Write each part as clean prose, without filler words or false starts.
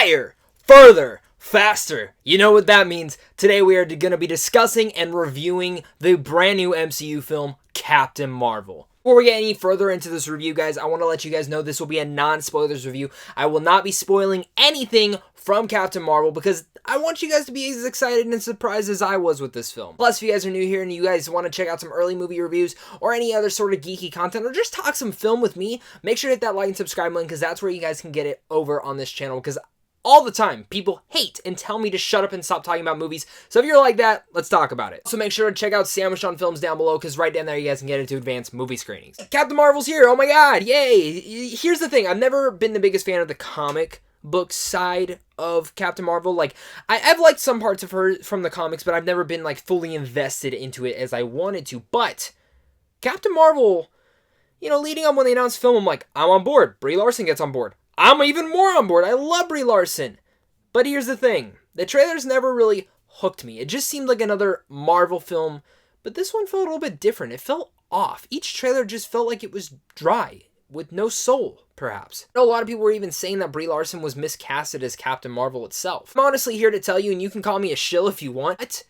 higher, further, faster. You know what that means. Today we are going to be discussing and reviewing the brand new MCU film, Captain Marvel. Before we get any further into this review, guys, I want to let you guys know this will be a non-spoilers review. I will not be spoiling anything from Captain Marvel because I want you guys to be as excited and surprised as I was with this film. Plus, if you guys are new here and you guys want to check out some early movie reviews or any other sort of geeky content or just talk some film with me, make sure to hit that like and subscribe button because that's where you guys can get it over on this channel because all the time, people hate and tell me to shut up and stop talking about movies. So if you're like that, let's talk about it. So make sure to check out Sandwich on Films down below because right down there you guys can get into advanced movie screenings. Captain Marvel's here. Oh my god. Yay. Here's the thing. I've never been the biggest fan of the comic book side of Captain Marvel. Like, I've liked some parts of her from the comics, but I've never been like fully invested into it as I wanted to. But Captain Marvel, you know, leading up when they announced film, I'm like, I'm on board. Brie Larson gets on board. I'm even more on board. I love Brie Larson. But here's the thing. The trailers never really hooked me. It just seemed like another Marvel film. But this one felt a little bit different. It felt off. Each trailer just felt like it was dry, with no soul, perhaps. I know a lot of people were even saying that Brie Larson was miscasted as Captain Marvel itself. I'm honestly here to tell you, and you can call me a shill if you want, but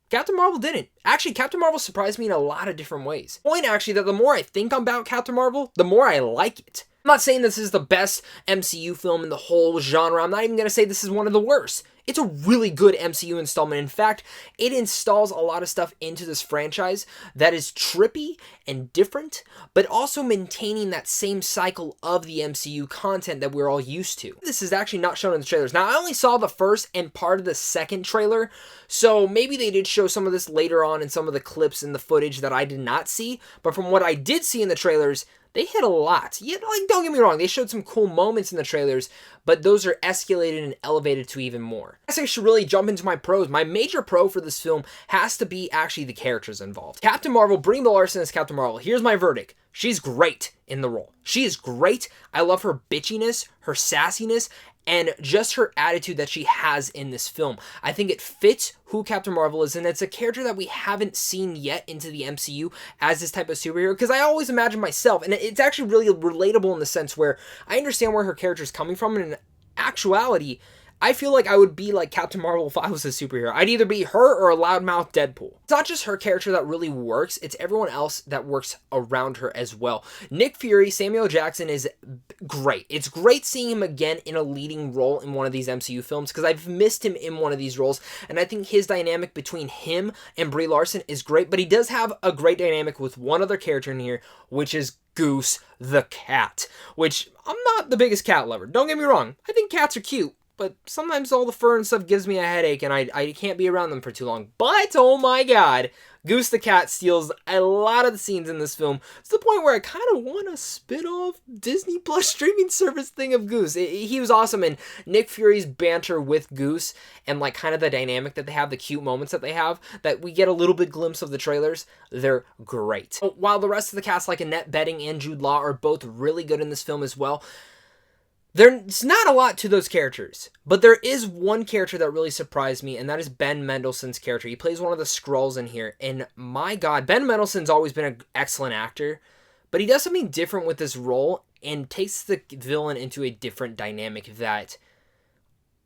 Captain Marvel didn't. Actually, Captain Marvel surprised me in a lot of different ways. The point, actually, that the more I think about Captain Marvel, the more I like it. I'm not saying this is the best MCU film in the whole genre. I'm not even going to say this is one of the worst. It's a really good MCU installment. In fact, it installs a lot of stuff into this franchise that is trippy and different, but also maintaining that same cycle of the MCU content that we're all used to. This is actually not shown in the trailers. Now, I only saw the first and part of the second trailer, so maybe they did show some of this later on in some of the clips and the footage that I did not see, but from what I did see in the trailers, they hit a lot. Yeah, like, don't get me wrong, they showed some cool moments in the trailers, but those are escalated and elevated to even more. I guess I should really jump into my pros. My major pro for this film has to be actually the characters involved. Captain Marvel, Brie Larson as Captain Marvel. Here's my verdict. She's great in the role. She is great. I love her bitchiness, her sassiness, and just her attitude that she has in this film. I think it fits who Captain Marvel is, and it's a character that we haven't seen yet into the MCU as this type of superhero, because I always imagine myself, and it's actually really relatable in the sense where I understand where her character is coming from, and in actuality, I feel like I would be like Captain Marvel if I was a superhero. I'd either be her or a loudmouth Deadpool. It's not just her character that really works, it's everyone else that works around her as well. Nick Fury, Samuel Jackson is great. It's great seeing him again in a leading role in one of these MCU films because I've missed him in one of these roles, and I think his dynamic between him and Brie Larson is great, but he does have a great dynamic with one other character in here, which is Goose the cat, which I'm not the biggest cat lover. Don't get me wrong. I think cats are cute, but sometimes all the fur and stuff gives me a headache and I can't be around them for too long. But, oh my god, Goose the cat steals a lot of the scenes in this film to the point where I kind of want a spin-off Disney Plus streaming service thing of Goose. He was awesome, and Nick Fury's banter with Goose and like kind of the dynamic that they have, the cute moments that they have, that we get a little bit glimpse of the trailers, they're great. While the rest of the cast like Annette Bening and Jude Law are both really good in this film as well, there's not a lot to those characters, but there is one character that really surprised me, and that is Ben Mendelsohn's character. He plays one of the Skrulls in here, and my god, Ben Mendelsohn's always been an excellent actor, but he does something different with this role and takes the villain into a different dynamic that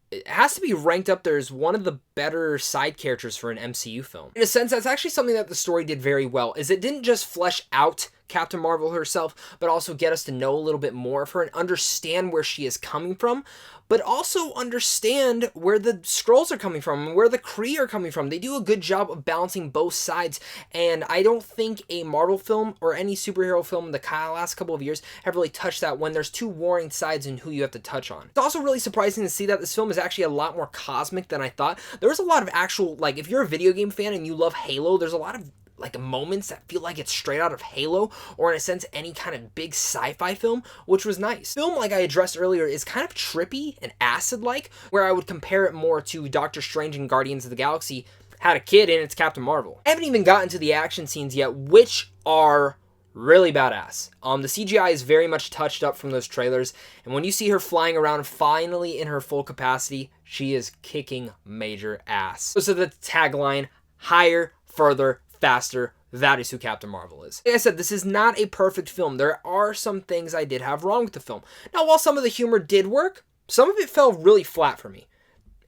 it has to be ranked up there as one of the better side characters for an MCU film. In a sense, that's actually something that the story did very well, is it didn't just flesh out Captain Marvel herself, but also get us to know a little bit more of her and understand where she is coming from, but also understand where the Skrulls are coming from and where the Kree are coming from. They do a good job of balancing both sides, and I don't think a Marvel film or any superhero film in the last couple of years have really touched that when there's two warring sides and who you have to touch on. It's also really surprising to see that this film is actually a lot more cosmic than I thought. There's a lot of actual, like, if you're a video game fan and you love Halo, there's a lot of like moments that feel like it's straight out of Halo, or in a sense any kind of big sci-fi film, which was nice. Film, like I addressed earlier, is kind of trippy and acid-like, where I would compare it more to Doctor Strange and Guardians of the Galaxy had a kid and it's Captain Marvel. I haven't even gotten to the action scenes yet, which are really badass. The CGI is very much touched up from those trailers, and when you see her flying around finally in her full capacity, she is kicking major ass. So the tagline, higher, further, faster, that is who Captain Marvel is. Like I said, this is not a perfect film. There are some things I did have wrong with the film. Now, while some of the humor did work, some of it fell really flat for me.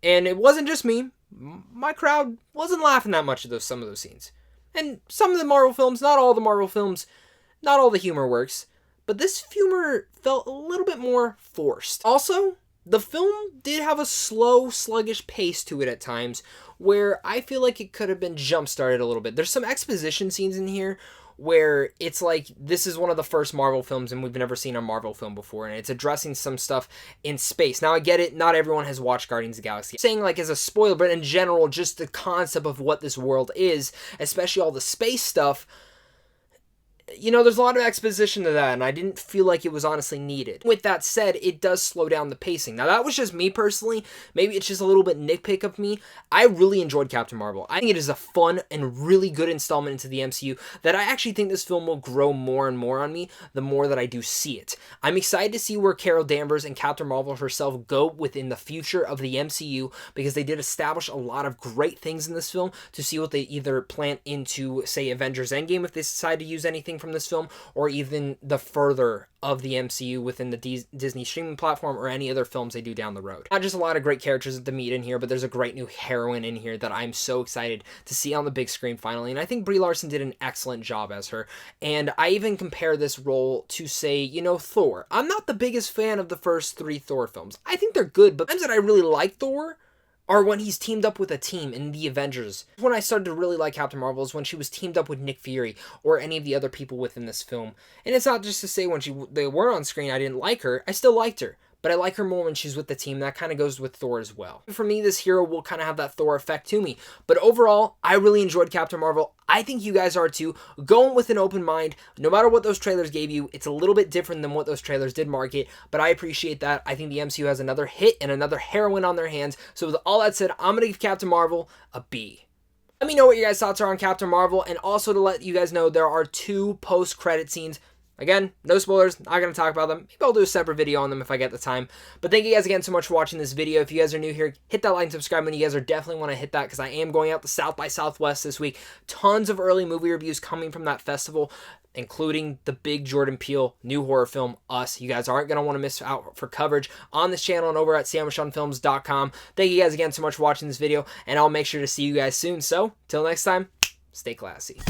And it wasn't just me. My crowd wasn't laughing that much at some of those scenes. And some of the Marvel films, not all the Marvel films, not all the humor works, but this humor felt a little bit more forced. Also, the film did have a slow, sluggish pace to it at times, where I feel like it could have been jump-started a little bit. There's some exposition scenes in here where it's like, this is one of the first Marvel films and we've never seen a Marvel film before, and it's addressing some stuff in space. Now, I get it, not everyone has watched Guardians of the Galaxy. I'm saying, like, as a spoiler, but in general, just the concept of what this world is, especially all the space stuff, you know, there's a lot of exposition to that, and I didn't feel like it was honestly needed. With that said, it does slow down the pacing. Now, that was just me personally. Maybe it's just a little bit nitpick of me. I really enjoyed Captain Marvel. I think it is a fun and really good installment into the MCU that I actually think this film will grow more and more on me the more that I do see it. I'm excited to see where Carol Danvers and Captain Marvel herself go within the future of the MCU, because they did establish a lot of great things in this film to see what they either plant into, say, Avengers Endgame if they decide to use anything from this film, or even the further of the MCU within the Disney streaming platform or any other films they do down the road. Not just a lot of great characters to meet in here, but there's a great new heroine in here that I'm so excited to see on the big screen finally, and I think Brie Larson did an excellent job as her. And I even compare this role to, say, you know, Thor. I'm not the biggest fan of the first 3 Thor films. I think they're good, but times that I really like Thor are when he's teamed up with a team in the Avengers. When I started to really like Captain Marvel is when she was teamed up with Nick Fury or any of the other people within this film. And it's not just to say when they were on screen I didn't like her. I still liked her. But I like her more when she's with the team. That kind of goes with Thor as well. For me, this hero will kind of have that Thor effect to me. But overall, I really enjoyed Captain Marvel. I think you guys are too. Go in with an open mind. No matter what those trailers gave you, it's a little bit different than what those trailers did market. But I appreciate that. I think the MCU has another hit and another heroine on their hands. So with all that said, I'm going to give Captain Marvel a B. Let me know what your guys' thoughts are on Captain Marvel. And also to let you guys know, there are 2 post-credit scenes. Again, no spoilers, not going to talk about them. Maybe I'll do a separate video on them if I get the time. But thank you guys again so much for watching this video. If you guys are new here, hit that like and subscribe button. You guys are definitely want to hit that because I am going out to South by Southwest this week. Tons of early movie reviews coming from that festival, including the big Jordan Peele new horror film, Us. You guys aren't going to want to miss out for coverage on this channel and over at sandwichonfilms.com. Thank you guys again so much for watching this video, and I'll make sure to see you guys soon. So, till next time, stay classy.